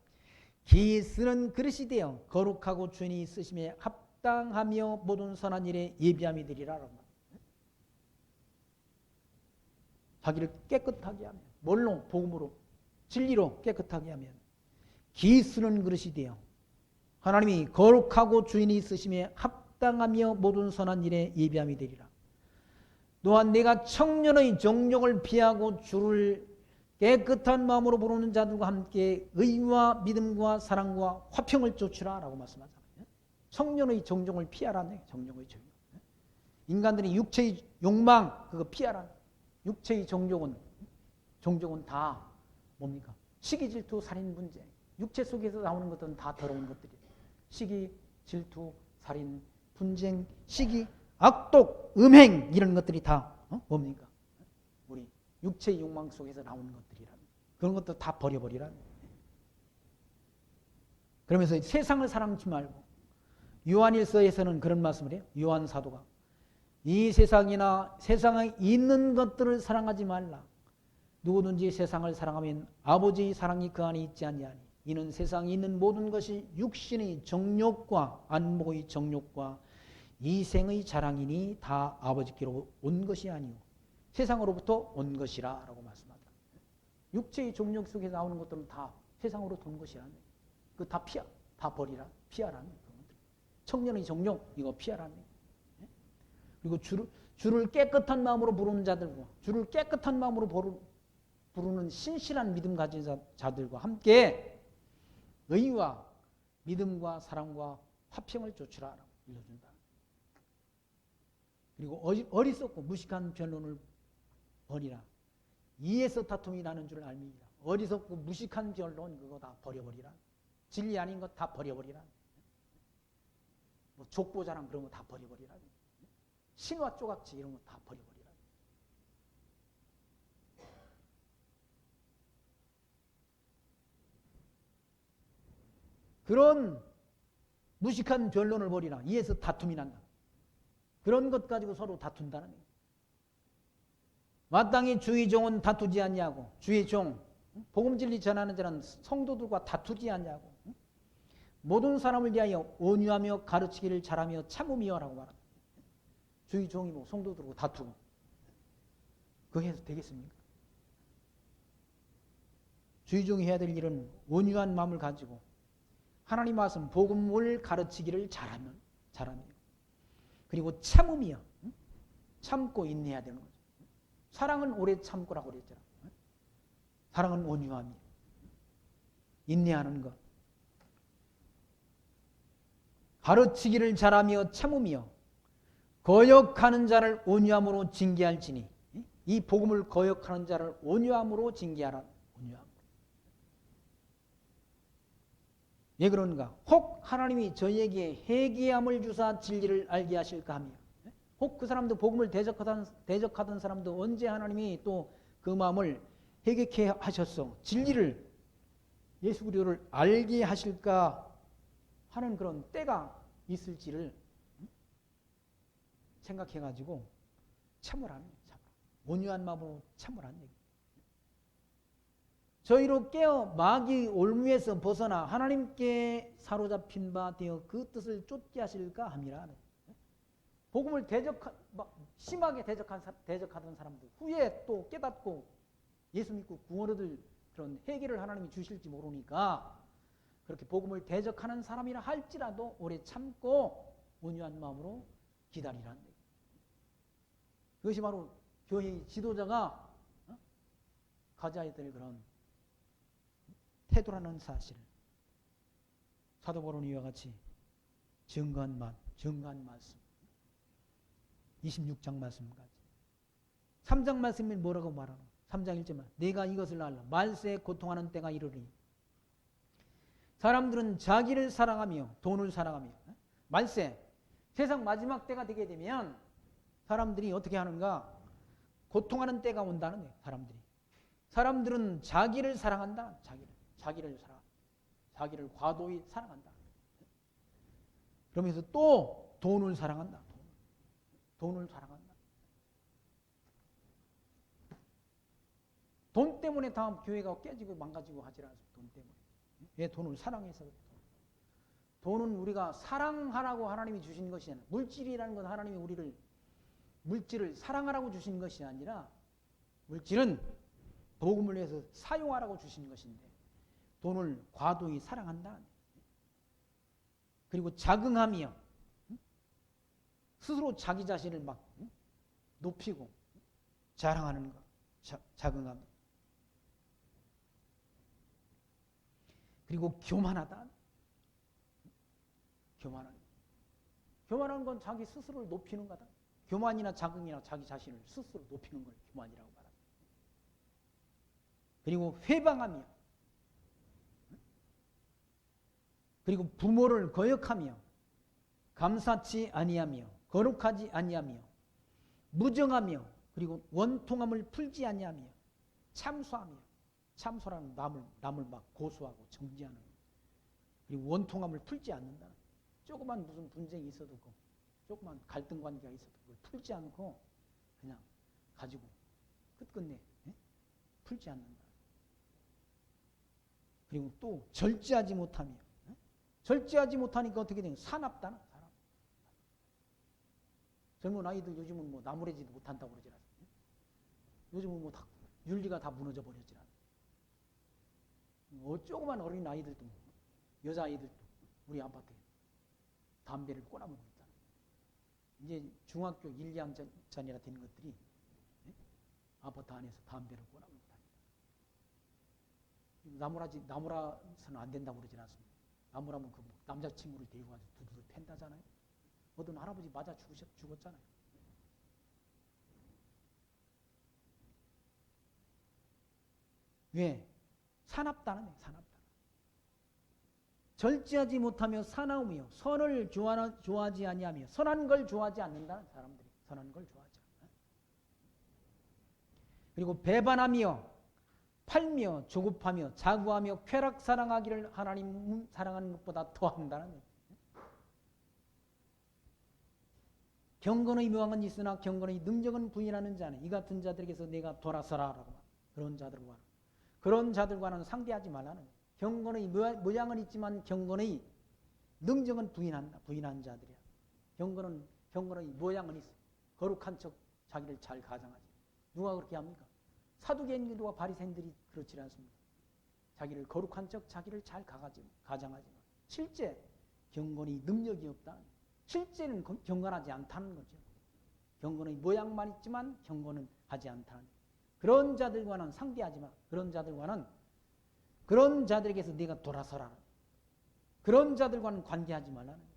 기 쓰는 그릇이 되어 거룩하고 주인이 쓰심에 합당하며 모든 선한 일에 예비함이 되리라. 자기를 깨끗하게 하면, 뭘로? 복음으로, 진리로 깨끗하게 하면 기 쓰는 그릇이 되어 하나님이 거룩하고 주인이 쓰심에 합당하며 모든 선한 일에 예비함이 되리라. 또한 내가 청년의 정욕을 피하고 주를 깨끗한 마음으로 부르는 자들과 함께 의와 믿음과 사랑과 화평을 쫓으라 라고 말씀하잖아요. 청년의 정욕을 피하라네. 정욕의 정욕. 인간들이 육체의 욕망 그거 피하라. 육체의 종족은 다 뭡니까? 시기, 질투, 살인, 분쟁. 육체 속에서 나오는 것들은 다 더러운 것들이에요. 시기, 질투, 살인, 분쟁, 시기, 악독, 음행 이런 것들이 다 뭡니까? 우리 육체의 욕망 속에서 나오는 것들이라는 그런 것도 다 버려버리라는. 그러면서 세상을 사랑하지 말고 요한일서에서는 그런 말씀을 해요. 요한 사도가 이 세상이나 세상에 있는 것들을 사랑하지 말라. 누구든지 세상을 사랑하면 아버지의 사랑이 그 안에 있지 않냐니 이는 세상에 있는 모든 것이 육신의 정욕과 안목의 정욕과 이생의 자랑이니 다 아버지께로 온 것이 아니오 세상으로부터 온 것이라 라고 말씀하다. 육체의 정욕 속에 나오는 것들은 다 세상으로 돈 것이라는 그 다 다 버리라 피하라는 청년의 정욕 이거 피하라는. 그리고 주를 깨끗한 마음으로 부르는 자들과 주를 깨끗한 마음으로 부르는 신실한 믿음 가진 자들과 함께 의와 믿음과 사랑과 화평을 쫓으라 일러준다. 그리고 어리석고 무식한 변론을 버리라. 이에서 다툼이 나는 줄 알미니라. 어리석고 무식한 변론 그거 다 버려버리라. 진리 아닌 것 다 버려버리라. 뭐 족보자랑 그런 거 다 버려버리라. 신화 조각지 이런 거 다 버려버리라. 그런 무식한 변론을 벌이라. 이에서 다툼이 난다. 그런 것 가지고 서로 다툰다는 거예요. 마땅히 주의 종은 다투지 않냐고. 주의 종, 복음 진리 전하는 자는 성도들과 다투지 않냐고. 모든 사람을 위하여 온유하며 가르치기를 잘하며 참으며라고 말합니다. 주의 종이 뭐 성도들과 다투고 그게 해서 되겠습니까? 주의 종이 해야 될 일은 온유한 마음을 가지고 하나님 말씀 복음을 가르치기를 잘하며 그리고 참으며 참고 인내해야 되는 거죠. 사랑은 오래 참고라고 그랬잖아. 사랑은 온유함이 인내하는 것. 가르치기를 잘하며 참으며 거역하는 자를 온유함으로 징계할지니 이 복음을 거역하는 자를 온유함으로 징계하라. 온유함. 왜 그런가? 혹 하나님이 저희에게 회개함을 주사 진리를 알게 하실까 하며 혹 그 사람도 복음을 대적하던 사람도 언제 하나님이 또 그 마음을 회개케 하셨어 진리를 예수 그리스도를 알게 하실까 하는 그런 때가 있을지를 생각해가지고 참으라는 거예요. 온유한 마음으로 참으라는 얘기예요. 저희로 깨어 마귀 올무에서 벗어나 하나님께 사로잡힌 바 되어 그 뜻을 쫓게 하실까 함이라. 복음을 심하게 대적하던 사람들 후에 또 깨닫고 예수 믿고 구원 얻을 그런 회개를 하나님이 주실지 모르니까 그렇게 복음을 대적하는 사람이라 할지라도 오래 참고 온유한 마음으로 기다리라는 얘기예요. 그것이 바로 교회의 지도자가 가져야 될 그런 태도라는 사실. 사도 바울은 이와 같이 증거한 말씀 26장 말씀까지 3장 말씀이 뭐라고 말하노? 3장 1절만 내가 이것을 알라 말세에 고통하는 때가 이르리니 사람들은 자기를 사랑하며 돈을 사랑하며 말세 세상 마지막 때가 되게 되면 사람들이 어떻게 하는가? 고통하는 때가 온다는 거예요. 사람들은 자기를 사랑한다. 자기를 과도히 사랑한다. 그러면서 또 돈을 사랑한다. 돈을 사랑한다. 돈 때문에 다 교회가 깨지고 망가지고 하지 않습니까? 돈 때문에. 왜 돈을 사랑해서 그래요. 돈은 우리가 사랑하라고 하나님이 주신 것이 아니라 물질이라는 건 하나님이 물질을 사랑하라고 주신 것이 아니라 물질은 복음을 위해서 사용하라고 주신 것인데 돈을 과도히 사랑한다. 그리고 자긍하며 스스로 자기 자신을 막 높이고 자랑하는 것. 자긍하며. 그리고 교만하다. 교만한 건 자기 스스로를 높이는 거다. 교만이나 자긍이나 자기 자신을 스스로 높이는 걸 교만이라고 말합니다. 그리고 회방하며, 그리고 부모를 거역하며, 감사치 아니하며, 거룩하지 아니하며, 무정하며, 그리고 원통함을 풀지 아니하며, 참소하며. 참소라는 남을 막 고소하고 정죄하는, 그리고 원통함을 풀지 않는다. 조그만 무슨 분쟁이 있어도 조그만 갈등 관계가 있어도 그걸 풀지 않고 그냥 가지고 끝끝내 풀지 않는다. 그리고 또 절제하지 못하며, 절제하지 못하니까 어떻게 되냐? 사납다는 사람. 젊은 아이들 요즘은 뭐 나무래지도 못한다고 그러지 않습니까? 요즘은 뭐 다 윤리가 다 무너져 버렸지 않습니까? 조그만 어린 아이들도, 여자 아이들도 우리 아파트에 담배를 꼬나먹고 있다. 이제 중학교 1, 2학년이라 되는 것들이 아파트 안에서 담배를 꼬나먹고 다닌다. 나무라서는 안 된다고 그러지 않습니까? 나무라면 그 남자친구를 데리고 가서 두두두 팬다잖아요. 어떤 할아버지 맞아 죽었잖아요. 왜? 사납다는 거예요. 사납다. 절제하지 못하며 사나우며 선을 좋아하지 아니하며, 선한 걸 좋아하지 않는다는 사람들이 선한 걸 좋아하지 않는다. 그리고 배반하며 팔며 조급하며 자구하며 쾌락 사랑하기를 하나님 사랑하는 것보다 더한다는 거예요. 경건의 묘함은 있으나 경건의 능력은 부인하는 자는 이 같은 자들에게서 내가 돌아서라라고 그런 자들과는 상대하지 말라는 거예요. 경건의 모양은 있지만 경건의 능력은 부인한 자들이야. 경건의 모양은 있어. 거룩한 척 자기를 잘 가장하지. 누가 그렇게 합니까? 사두개인들과 바리새인들이 그렇지 않습니까? 자기를 거룩한 척 자기를 잘 가장하지만 실제 경건의 능력이 없다. 실제는 경건하지 않다는 거죠. 경건의 모양만 있지만 경건은 하지 않다는 거예요. 그런 자들과는 상대하지 마. 그런 자들에게서 네가 돌아서라. 그런 자들과는 관계하지 말라는 거예요.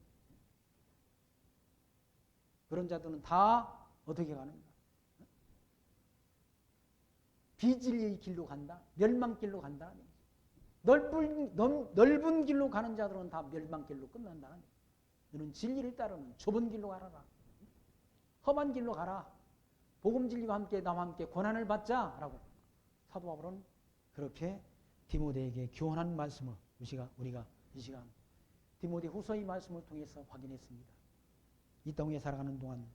그런 자들은 다 어떻게 가는가? 비진리의 길로 간다. 멸망길로 간다. 넓은 길로 가는 자들은 다 멸망길로 끝난다는 거예요. 너는 진리를 따르는 좁은 길로 가라. 험한 길로 가라. 복음 진리와 함께 나와 함께 고난을 받자라고 사도 바울은 그렇게 디모데에게 교훈한 말씀을 우리가 이 시간 디모데 후서의 말씀을 통해서 확인했습니다. 이 땅에 살아가는 동안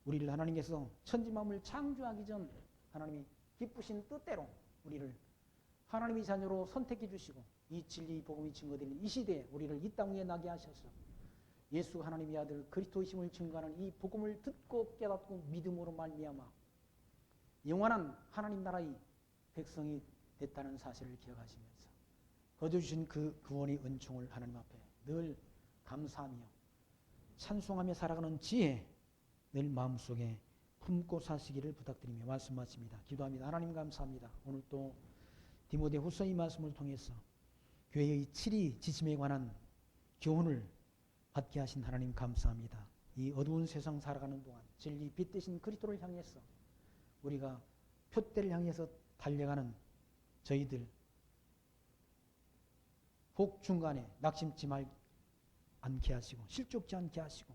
우리를 하나님께서 천지만물을 창조하기 전 하나님이 기쁘신 뜻대로 우리를 하나님의 자녀로 선택해 주시고 이 진리 복음이 증거되는 이 시대에 우리를 이 땅 위에 나게 하셔서 예수 하나님의 아들 그리스도이심을 증거하는 이 복음을 듣고 깨닫고 믿음으로 말미암아 영원한 하나님 나라의 백성이 됐다는 사실을 기억하시면서 거둬주신 그 구원의 은총을 하나님 앞에 늘 감사하며 찬송하며 살아가는 지혜 늘 마음속에 품고 사시기를 부탁드리며 말씀 마칩니다. 기도합니다. 하나님 감사합니다. 오늘 또 디모데 후서의 말씀을 통해서 교회의 칠이 지침에 관한 교훈을 받게 하신 하나님 감사합니다. 이 어두운 세상 살아가는 동안 진리 빛 대신 그리스도를 향해서 우리가 표대를 향해서 달려가는 저희들 혹 중간에 낙심치 않게 하시고 실족지 않게 하시고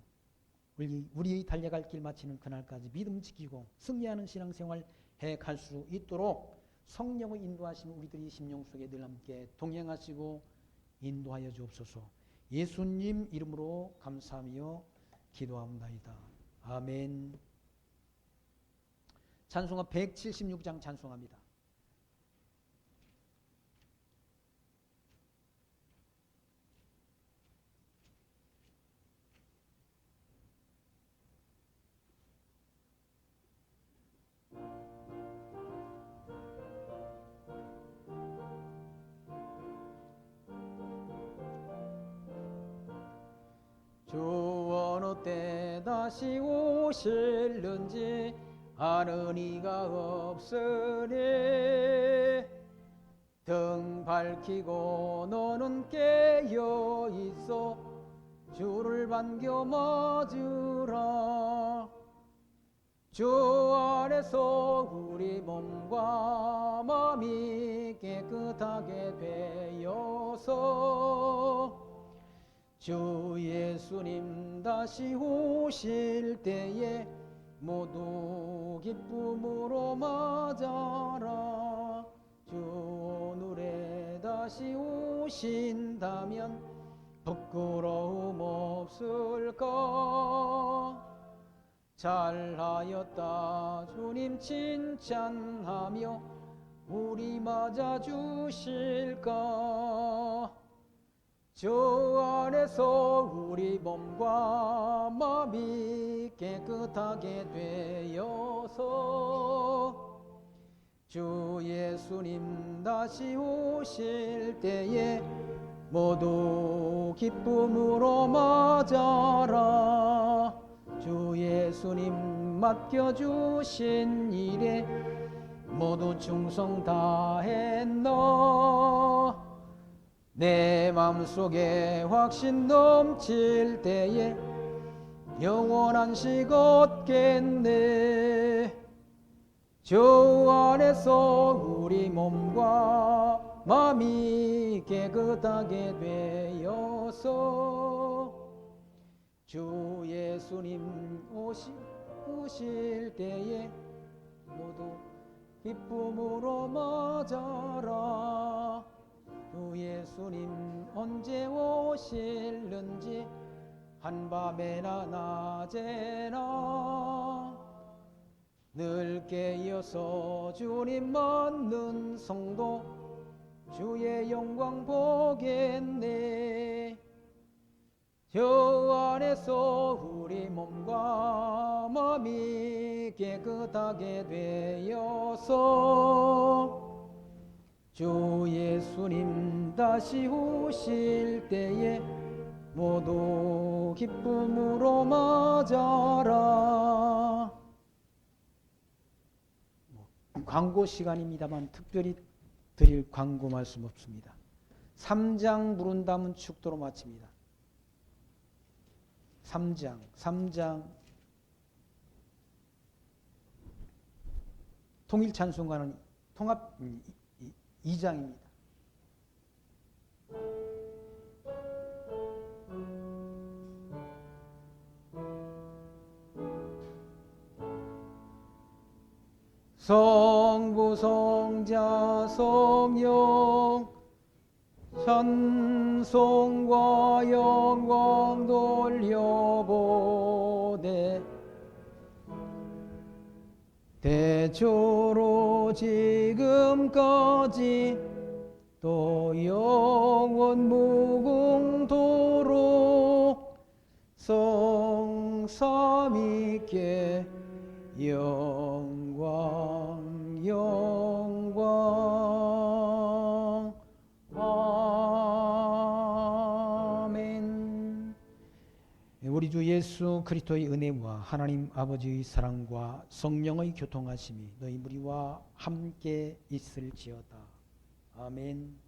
우리의 달려갈 길 마치는 그날까지 믿음 지키고 승리하는 신앙생활 해갈 수 있도록 성령의 인도하심 우리들의 심령 속에 늘 함께 동행하시고 인도하여 주옵소서. 예수님 이름으로 감사하며 기도합니다. 아멘. 찬송가 176장 찬송합니다. 주 어느 때 다시 오실는지 아는 이가 없으니 등 밝히고 너는 깨어 있어 주를 반겨 맞으라. 주 안에서 우리 몸과 마음이 깨끗하게 되어서 주 예수님 다시 오실 때에 모두 기쁨으로 맞아라. 주 오늘에 다시 오신다면 부끄러움 없을까? 잘하였다 주님 칭찬하며 우리 맞아주실까? 주 안에서 우리 몸과 마음이 깨끗하게 되어서 주 예수님 다시 오실 때에 모두 기쁨으로 맞아라. 주 예수님 맡겨주신 일에 모두 충성 다했나? 내 맘속에 확신 넘칠 때에 영원한 식 얻겠네. 주 안에서 우리 몸과 마음이 깨끗하게 되어서 주 예수님 오실 때에 모두 기쁨으로 맞아라. 주 예수님 언제 오실는지 한밤에나 낮에나 늘 깨어서 주님 맞는 성도 주의 영광 보겠네. 주 안에서 우리 몸과 마음이 깨끗하게 되어서 주 예수님 다시 오실 때에 모두 기쁨으로 맞아라. 광고 시간입니다만 특별히 드릴 광고 말씀 없습니다. 3장 물은 담은 축도로 마칩니다. 3장 통일 찬송가는 통합 2장입니다. 성부 성자 성령 찬송과 영광 돌려보되 대초로 지금까지 또 영원 무궁토록 성삼위께 영광 영광 아멘. 우리 주 예수 그리스도의 은혜와 하나님 아버지의 사랑과 성령의 교통하심이 너희 무리와 함께 있을지어다. 아멘.